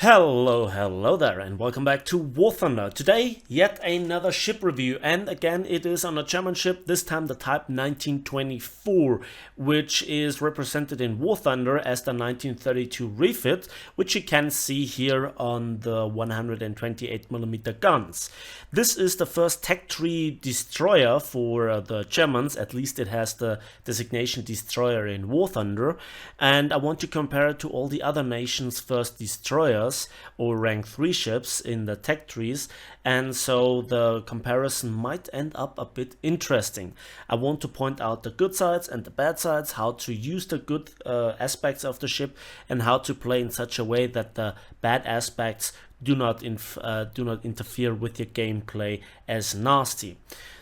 Hello there, and welcome back to War Thunder. Today, yet another ship review, and again it is on a German ship, this time the Type 1924, which is represented in War Thunder as the 1932 Refit, which you can see here on the 128mm guns. This is the first tech tree destroyer for the Germans, at least it has the designation destroyer in War Thunder, and I want to compare it to all the other nations' first destroyers or rank 3 ships in the tech trees, and so the comparison might end up a bit interesting. I want to point out the good sides and the bad sides, how to use the good aspects of the ship and how to play in such a way that the bad aspects do not interfere with your gameplay as nasty.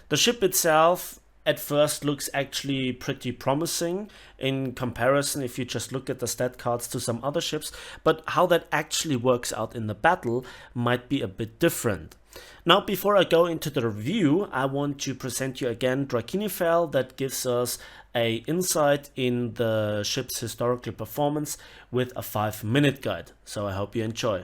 The ship itself at first looks actually pretty promising in comparison if you just look at the stat cards to some other ships, but how that actually works out in the battle might be a bit different. Now, before I go into the review, I want to present you again Drachinifel, that gives us a insight in the ship's historical performance with a 5-minute guide, so I hope you enjoy.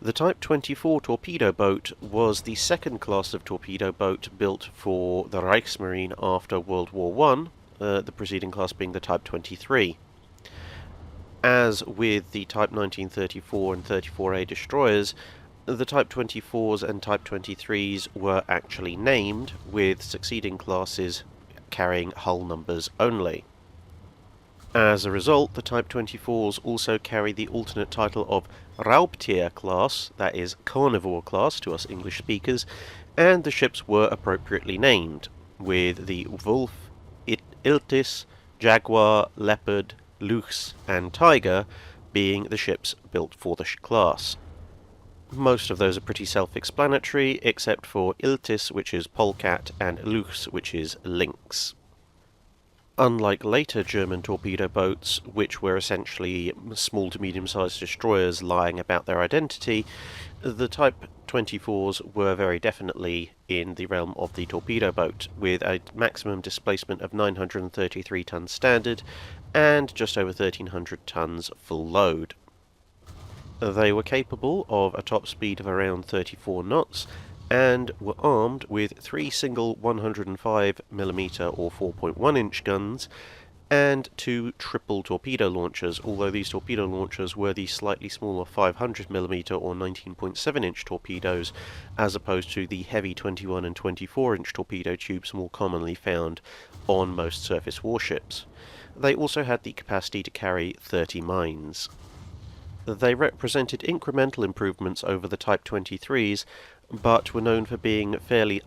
The Type 24 torpedo boat was the second class of torpedo boat built for the Reichsmarine after World War I, the preceding class being the Type 23. As with the Type 1934 and 34A destroyers, the Type 24s and Type 23s were actually named, with succeeding classes carrying hull numbers only. As a result, the Type 24s also carry the alternate title of Raubtier class, that is carnivore class to us English speakers, and the ships were appropriately named, with the Wolf, Iltis, Jaguar, Leopard, Luchs, and Tiger being the ships built for the class. Most of those are pretty self-explanatory, except for Iltis, which is polecat, and Luchs, which is lynx. Unlike later German torpedo boats, which were essentially small to medium-sized destroyers lying about their identity, the Type 24s were very definitely in the realm of the torpedo boat, with a maximum displacement of 933 tons standard and just over 1300 tons full load. They were capable of a top speed of around 34 knots, and were armed with 3 single 105mm or 4.1-inch guns and 2 triple torpedo launchers, although these torpedo launchers were the slightly smaller 500mm or 19.7-inch torpedoes, as opposed to the heavy 21 and 24-inch torpedo tubes more commonly found on most surface warships. They also had the capacity to carry 30 mines. They represented incremental improvements over the Type 23s, but were known for being fairly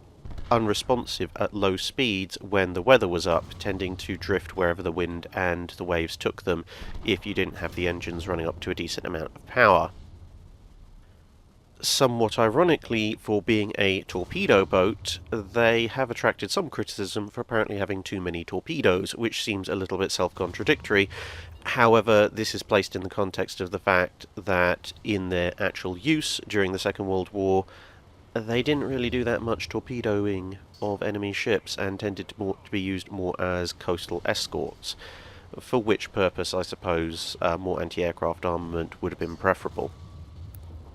unresponsive at low speeds when the weather was up, tending to drift wherever the wind and the waves took them if you didn't have the engines running up to a decent amount of power. Somewhat ironically, for being a torpedo boat, they have attracted some criticism for apparently having too many torpedoes, which seems a little bit self-contradictory. However, this is placed in the context of the fact that in their actual use during the Second World War, they didn't really do that much torpedoing of enemy ships and tended to be used more as coastal escorts, for which purpose I suppose more anti-aircraft armament would have been preferable.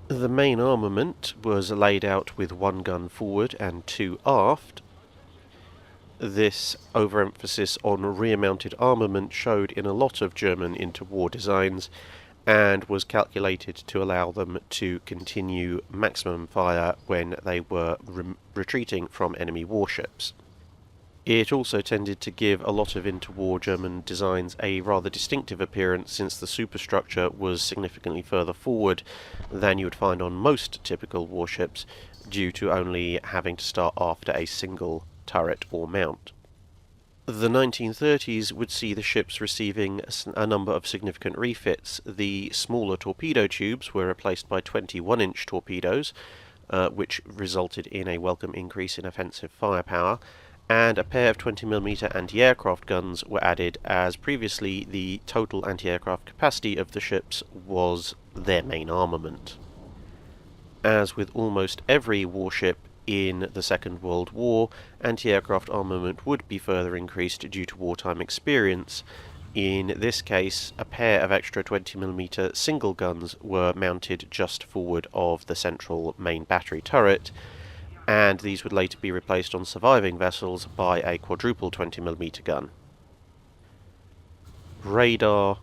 The main armament was laid out with 1 gun forward and 2 aft. This overemphasis on rear-mounted armament showed in a lot of German interwar designs, and was calculated to allow them to continue maximum fire when they were retreating from enemy warships. It also tended to give a lot of interwar German designs a rather distinctive appearance, since the superstructure was significantly further forward than you would find on most typical warships, due to only having to start after a single turret or mount. The 1930s would see the ships receiving a number of significant refits. The smaller torpedo tubes were replaced by 21-inch torpedoes, which resulted in a welcome increase in offensive firepower, and a pair of 20mm anti-aircraft guns were added, as previously the total anti-aircraft capacity of the ships was their main armament. As with almost every warship in the Second World War, anti-aircraft armament would be further increased due to wartime experience, In this case, a pair of extra 20mm single guns were mounted just forward of the central main battery turret, and these would later be replaced on surviving vessels by a quadruple 20mm gun. Radar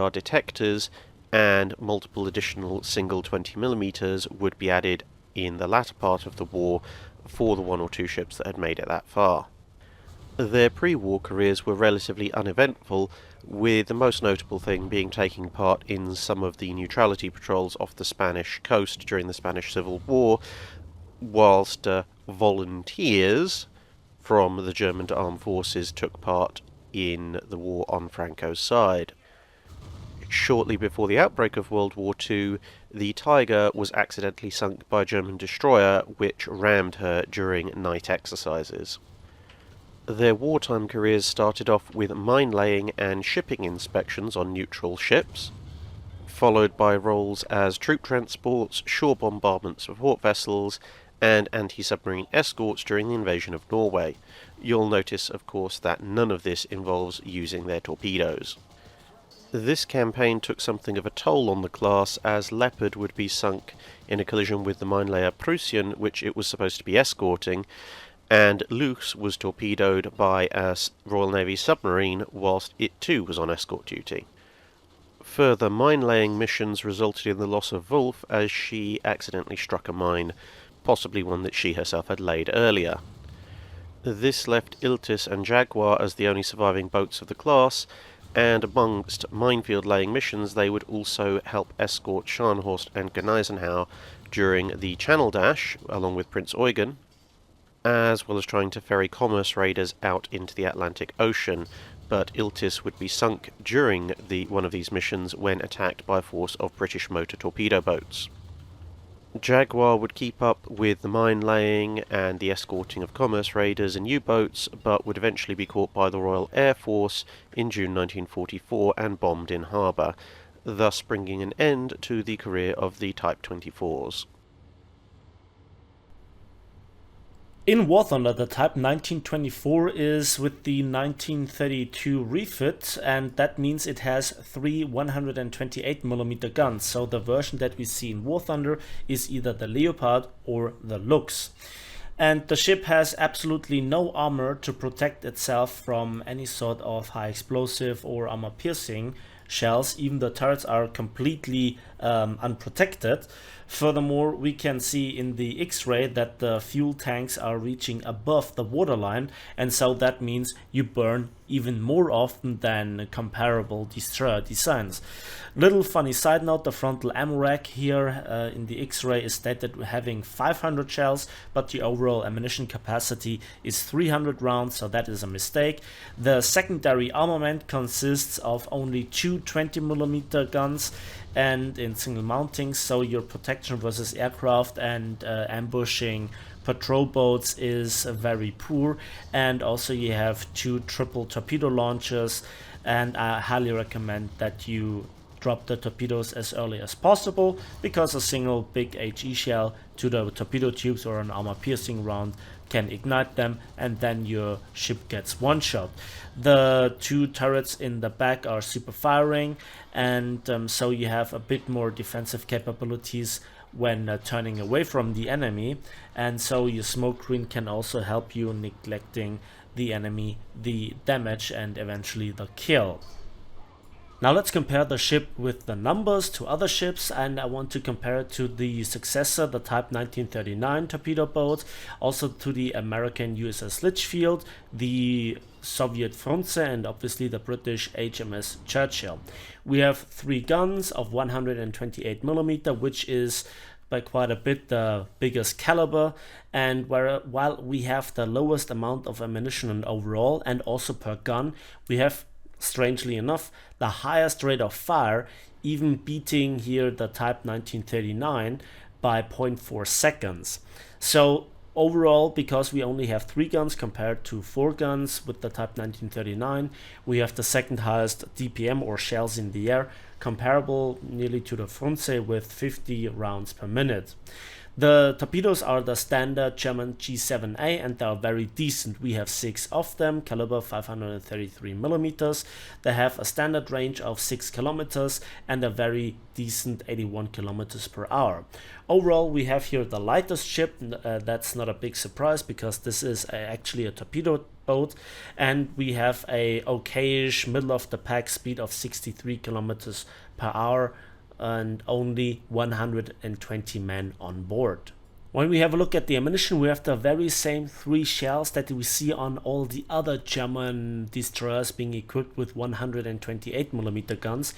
detectors, and multiple additional single 20mm would be added in the latter part of the war for the one or two ships that had made it that far. Their pre-war careers were relatively uneventful, with the most notable thing being taking part in some of the neutrality patrols off the Spanish coast during the Spanish Civil War, whilst volunteers from the German armed forces took part in the war on Franco's side. Shortly before the outbreak of World War II, the Tiger was accidentally sunk by a German destroyer, which rammed her during night exercises. Their wartime careers started off with mine-laying and shipping inspections on neutral ships, followed by roles as troop transports, shore bombardment support vessels, and anti-submarine escorts during the invasion of Norway. You'll notice, of course, that none of this involves using their torpedoes. This campaign took something of a toll on the class, as Leopard would be sunk in a collision with the minelayer Prussian, which it was supposed to be escorting, and Luce was torpedoed by a Royal Navy submarine whilst it too was on escort duty. Further mine-laying missions resulted in the loss of Wolf as she accidentally struck a mine, possibly one that she herself had laid earlier. This left Iltis and Jaguar as the only surviving boats of the class, and amongst minefield-laying missions they would also help escort Scharnhorst and Gneisenau during the Channel Dash, along with Prince Eugen, as well as trying to ferry commerce raiders out into the Atlantic Ocean, but Iltis would be sunk during one of these missions when attacked by a force of British motor torpedo boats. Jaguar would keep up with the mine-laying and the escorting of commerce raiders and U-boats, but would eventually be caught by the Royal Air Force in June 1944 and bombed in harbour, thus bringing an end to the career of the Type 24s. In War Thunder, the Type 1924 is with the 1932 refit, and that means it has three 128mm guns. So the version that we see in War Thunder is either the Leopard or the Lux. And the ship has absolutely no armor to protect itself from any sort of high explosive or armor piercing shells. Even the turrets are completely unprotected. Furthermore, we can see in the X-ray that the fuel tanks are reaching above the waterline, and so that means you burn even more often than comparable destroyer designs. Little funny side note, the frontal ammo rack here in the X-ray is stated having 500 shells, but the overall ammunition capacity is 300 rounds, so that is a mistake. The secondary armament consists of only two 20mm guns and in single mounting, so your protection versus aircraft and ambushing patrol boats is very poor. And also you have two triple torpedo launchers, and I highly recommend that you drop the torpedoes as early as possible, because a single big HE shell to the torpedo tubes or an armor piercing round can ignite them, and then your ship gets one shot. The two turrets in the back are super firing, and so you have a bit more defensive capabilities when turning away from the enemy, and so your smoke screen can also help you neglecting the enemy, the damage, and eventually the kill. Now let's compare the ship with the numbers to other ships, and I want to compare it to the successor, the Type 1939 torpedo boat, also to the American USS Litchfield, the Soviet Frunze, and obviously the British HMS Churchill. We have three guns of 128mm, which is by quite a bit the biggest caliber, and while we have the lowest amount of ammunition overall and also per gun, we have, strangely enough, the highest rate of fire, even beating here the Type 1939 by 0.4 seconds. So overall, because we only have three guns compared to four guns with the Type 1939, we have the second highest DPM or shells in the air, comparable nearly to the Frunze with 50 rounds per minute. The torpedoes are the standard German G7A and they are very decent. We have 6 of them, caliber 533 millimeters. They have a standard range of 6 kilometers and a very decent 81 kilometers per hour. Overall, we have here the lightest ship. That's not a big surprise because this is actually a torpedo boat, and we have a okayish middle of the pack speed of 63 kilometers per hour and only 120 men on board. When we have a look at the ammunition, we have the very same 3 shells that we see on all the other German destroyers being equipped with 128mm guns.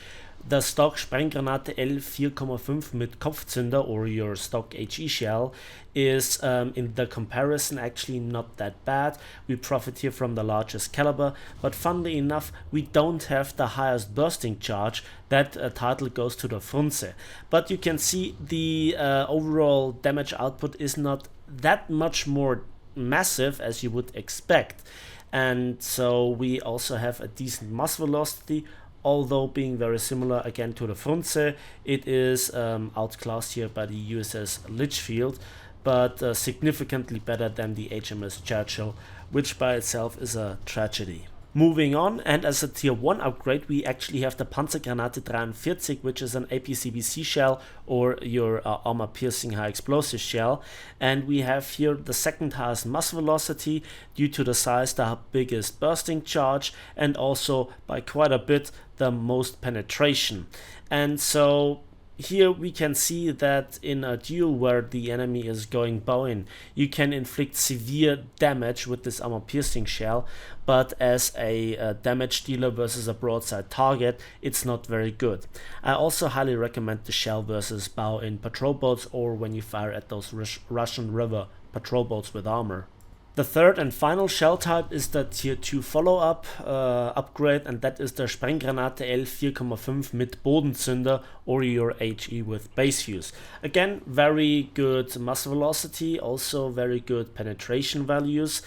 The stock Sprenggranate L4,5 mit Kopfzünder, or your stock HE shell, is in the comparison actually not that bad. We profit here from the largest caliber, but funnily enough we don't have the highest bursting charge. That title goes to the Frunze. But you can see the overall damage output is not that much more massive as you would expect. And so we also have a decent mass velocity, although being very similar again to the Frunze. It is outclassed here by the USS Litchfield, but significantly better than the HMS Churchill, which by itself is a tragedy. Moving on, and as a tier 1 upgrade, we actually have the Panzergranate 43, which is an APCBC shell, or your armor piercing high explosive shell, and we have here the second highest mass velocity due to the size, the biggest bursting charge, and also by quite a bit the most penetration. And so here we can see that in a duel where the enemy is going bow in, you can inflict severe damage with this armor piercing shell, but as a damage dealer versus a broadside target, it's not very good. I also highly recommend the shell versus bow in patrol boats, or when you fire at those Russian river patrol boats with armor. The third and final shell type is the tier 2 follow-up upgrade, and that is the Sprenggranate L4,5 mit Bodenzünder, or your HE with base fuse. Again, very good mass velocity, also very good penetration values,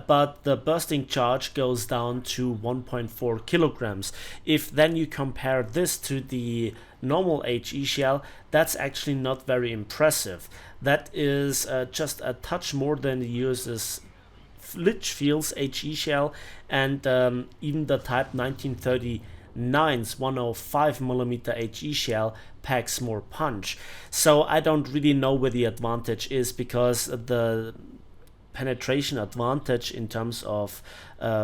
but the bursting charge goes down to 1.4 kilograms. If then you compare this to the normal HE shell, that's actually not very impressive. That is just a touch more than the USS Litchfield's HE shell, and even the Type 1939's 105mm HE shell packs more punch. So I don't really know where the advantage is, because the penetration advantage in terms of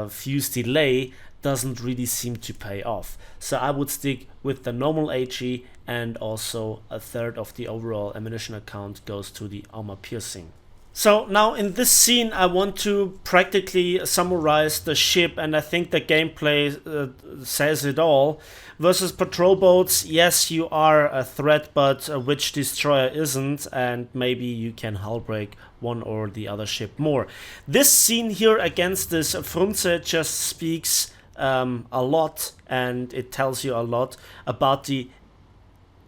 fuse delay doesn't really seem to pay off. So I would stick with the normal HE, and also a third of the overall ammunition account goes to the armor piercing. So now in this scene I want to practically summarize the ship, and I think the gameplay says it all. Versus patrol boats, yes, you are a threat, but which destroyer isn't, and maybe you can hull break one or the other ship more. This scene here against this Frunze just speaks a lot, and it tells you a lot about the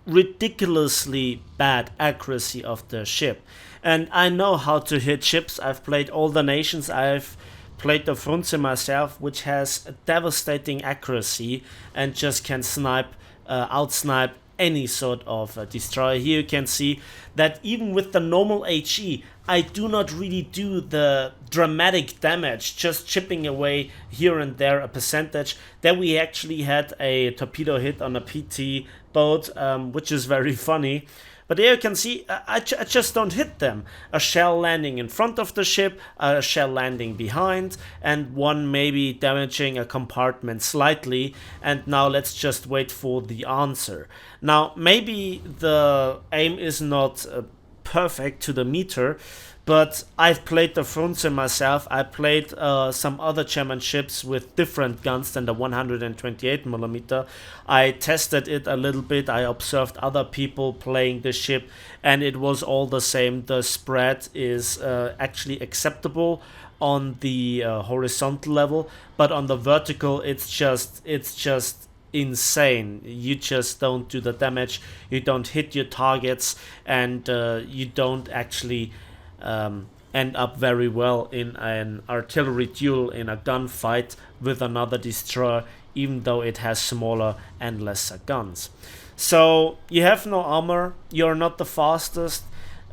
ridiculously bad accuracy of the ship. And I know how to hit ships. I've played all the nations. I've played the Frunze myself, which has a devastating accuracy and just can outsnipe any sort of destroyer. Here you can see that even with the normal HE, I do not really do the dramatic damage, just chipping away here and there a percentage. Then we actually had a torpedo hit on a PT boat, which is very funny. But there you can see I just don't hit them. A shell landing in front of the ship, a shell landing behind, and one maybe damaging a compartment slightly. And now let's just wait for the answer. Now maybe the aim is not perfect to the meter, but I've played the Frunze myself. I played some other German ships with different guns than the 128mm. I tested it a little bit. I observed other people playing the ship, and it was all the same. The spread is actually acceptable on the horizontal level, but on the vertical it's just insane. You just don't do the damage, you don't hit your targets, and you don't actually end up very well in an artillery duel, in a gunfight with another destroyer, even though it has smaller and lesser guns. So you have no armor, you're not the fastest,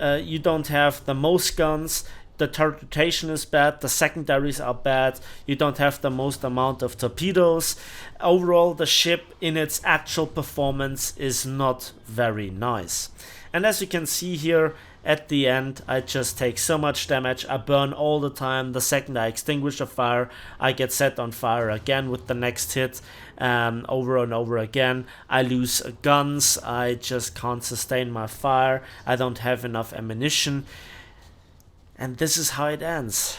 You don't have the most guns. The turret rotation is bad. The secondaries are bad. You don't have the most amount of torpedoes. Overall, the ship in its actual performance is not very nice. And as you can see here, at the end, I just take so much damage. I burn all the time. The second I extinguish a fire, I get set on fire again with the next hit, over and over again. I lose guns. I just can't sustain my fire. I don't have enough ammunition. And this is how it ends.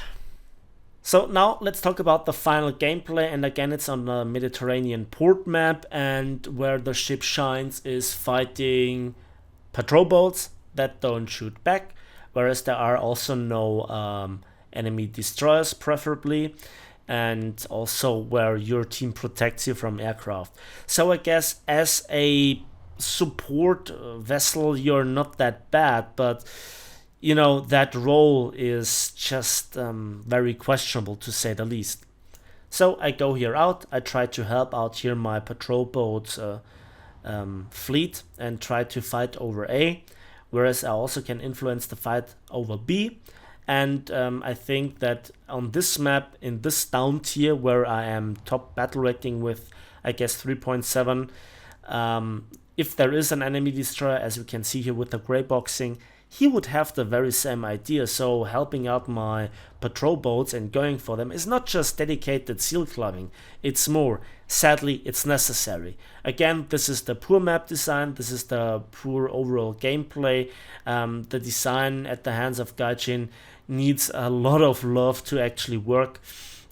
So now let's talk about the final gameplay, and again it's on the Mediterranean port map, and where the ship shines is fighting patrol boats that don't shoot back, whereas there are also no enemy destroyers preferably, and also where your team protects you from aircraft. So I guess as a support vessel you're not that bad, but you know, that role is just very questionable to say the least. So I go here out, I try to help out here my patrol boat fleet and try to fight over A, whereas I also can influence the fight over B. And I think that on this map, in this down tier where I am top battle rating with, I guess, 3.7, if there is an enemy destroyer, as you can see here with the gray boxing, he would have the very same idea. So helping out my patrol boats and going for them is not just dedicated seal clubbing, it's more. Sadly, it's necessary. Again, this is the poor map design, this is the poor overall gameplay. The design at the hands of Gaijin needs a lot of love to actually work.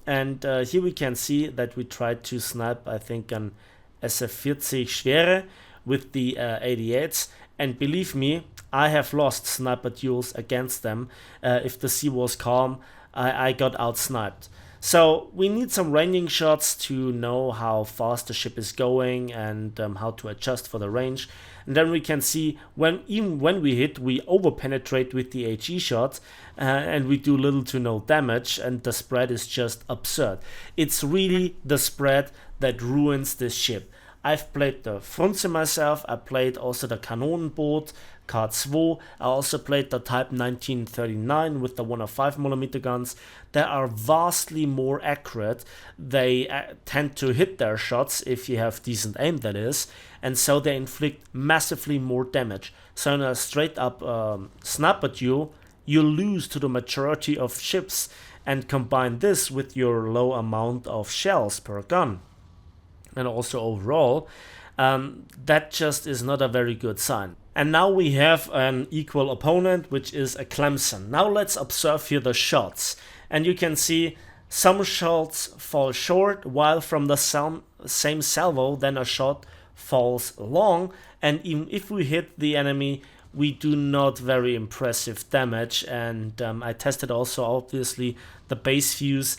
And here we can see that we tried to snipe, I think, an SF-40 Schwere with the 88s. And believe me, I have lost sniper duels against them. If the sea was calm, I got out-sniped. So we need some ranging shots to know how fast the ship is going and how to adjust for the range. And then we can see even when we hit, we over-penetrate with the HE shots and we do little to no damage, and the spread is just absurd. It's really the spread that ruins this ship. I've played the Frunze myself, I played also the Kanonenboot, K2, I also played the Type 1939 with the 105mm guns. They are vastly more accurate, they tend to hit their shots if you have decent aim, that is, and so they inflict massively more damage. So in a straight up sniper duel, you lose to the majority of ships, and combine this with your low amount of shells per gun. And also overall, that just is not a very good sign. And now we have an equal opponent, which is a Clemson. Now let's observe here the shots. And you can see some shots fall short, while from the same salvo, then a shot falls long. And even if we hit the enemy, we do not very impressive damage. And I tested also, obviously, the base fuse.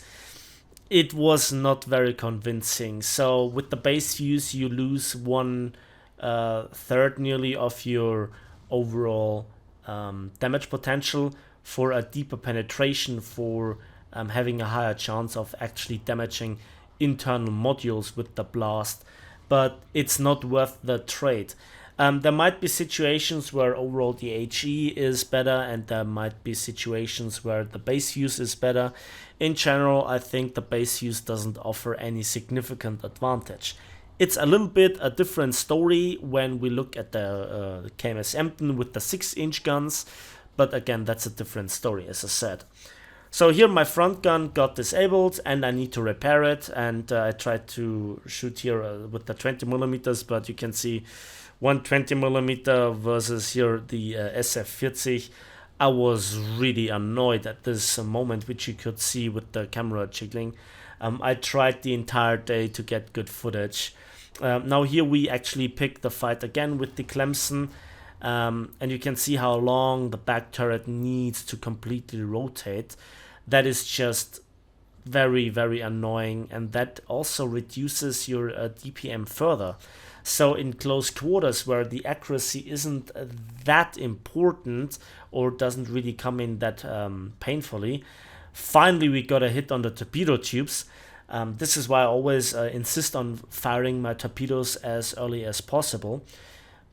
It was not very convincing. So with the base fuse you lose 1/3 nearly of your overall damage potential. For a deeper penetration, for having a higher chance of actually damaging internal modules with the blast, but it's not worth the trade. There might be situations where overall the HE is better, and there might be situations where the base fuse is better. In general, I think the base fuse doesn't offer any significant advantage. It's a little bit a different story when we look at the KMS Emden with the 6-inch guns, but again, that's a different story, as I said. So here my front gun got disabled and I need to repair it, and I tried to shoot here with the 20mm, but you can see 120mm versus here the SF-40. I was really annoyed at this moment, which you could see with the camera jiggling. I tried the entire day to get good footage. Now here we actually pick the fight again with the Clemson, and you can see how long the back turret needs to completely rotate. That is just very, very annoying, and that also reduces your DPM further. So in close quarters, where the accuracy isn't that important or doesn't really come in that painfully, finally we got a hit on the torpedo tubes. This is why I always insist on firing my torpedoes as early as possible.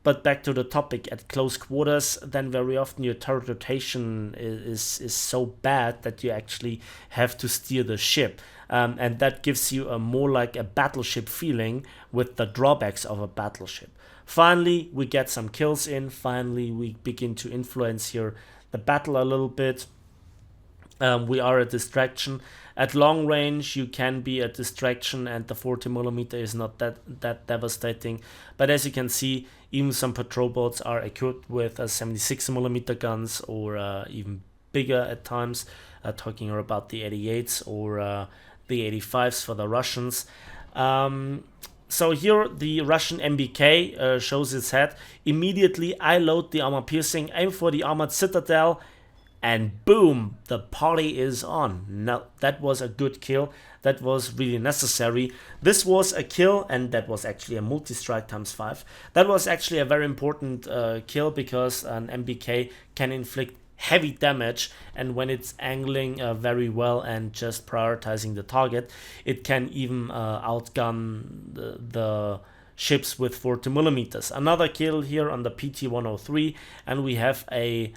But back to the topic, at close quarters, then very often your turret rotation is so bad that you actually have to steer the ship. And that gives you a more like a battleship feeling with the drawbacks of a battleship. Finally, we get some kills in. Finally, we begin to influence here the battle a little bit. We are a distraction. At long range, you can be a distraction, and the 40mm is not that devastating. But as you can see, even some patrol boats are equipped with 76mm guns, or even bigger at times. Talking about the 88s or the 85s for the Russians. So here the Russian MBK shows its head. Immediately I load the armor piercing, aim for the armored citadel, and boom, the party is on. Now that was a good kill. That was really necessary. This was a kill, and that was actually a multi-strike ×5. That was actually a very important kill, because an MBK can inflict heavy damage, and when it's angling very well and just prioritizing the target, it can even outgun the ships with 40mm. Another kill here on the PT-103, and we have a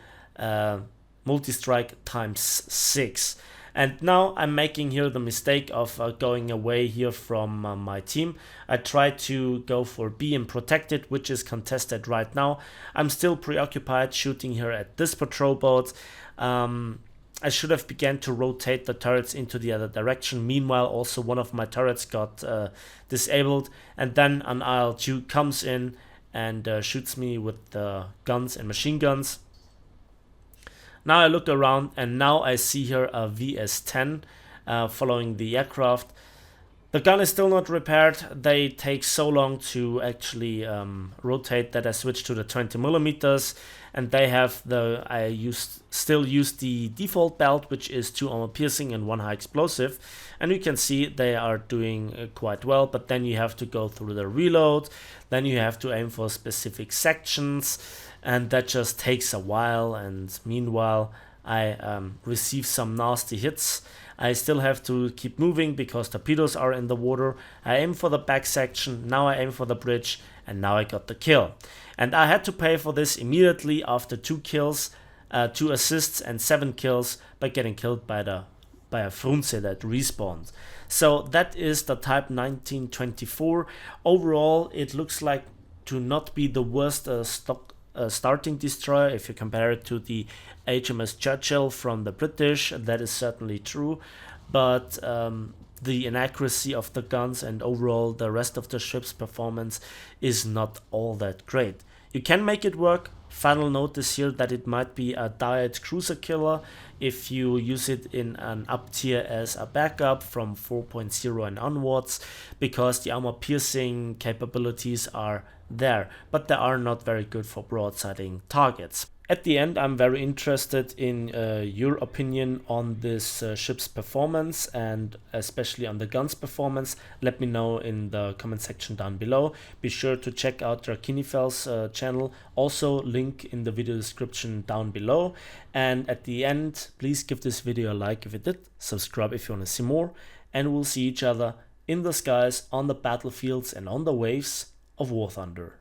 multi-strike ×6. And now I'm making here the mistake of going away here from my team. I tried to go for B and protect it, which is contested right now. I'm still preoccupied shooting here at this patrol boat. I should have began to rotate the turrets into the other direction. Meanwhile, also one of my turrets got disabled, and then an IL-2 comes in and shoots me with the guns and machine guns. Now I look around, and now I see here a VS-10 following the aircraft. The gun is still not repaired. They take so long to actually rotate that I switched to the 20mm, and they have still use the default belt, which is 2 armor piercing and 1 high explosive, and you can see they are doing quite well. But then you have to go through the reload, then you have to aim for specific sections, and that just takes a while. And meanwhile I receive some nasty hits. I still have to keep moving because torpedoes are in the water. I aim for the back section, now I aim for the bridge, and now I got the kill. And I had to pay for this immediately after 2 kills, 2 assists and 7 kills by getting killed by a Frunze that respawned. So that is the Type 1924. Overall, it looks like to not be the worst starting destroyer if you compare it to the HMS Churchill from the British. That is certainly true, but the inaccuracy of the guns and overall the rest of the ship's performance is not all that great. You can make it work. Final note is here that it might be a diet cruiser killer if you use it in an up tier as a backup from 4.0 and onwards, because the armor piercing capabilities are there, but they are not very good for broadsiding targets. At the end, I'm very interested in your opinion on this ship's performance, and especially on the gun's performance. Let me know in the comment section down below. Be sure to check out Drachinifel's channel, also link in the video description down below. And at the end, please give this video a like if it did, subscribe if you want to see more, and we'll see each other in the skies, on the battlefields, and on the waves of War Thunder.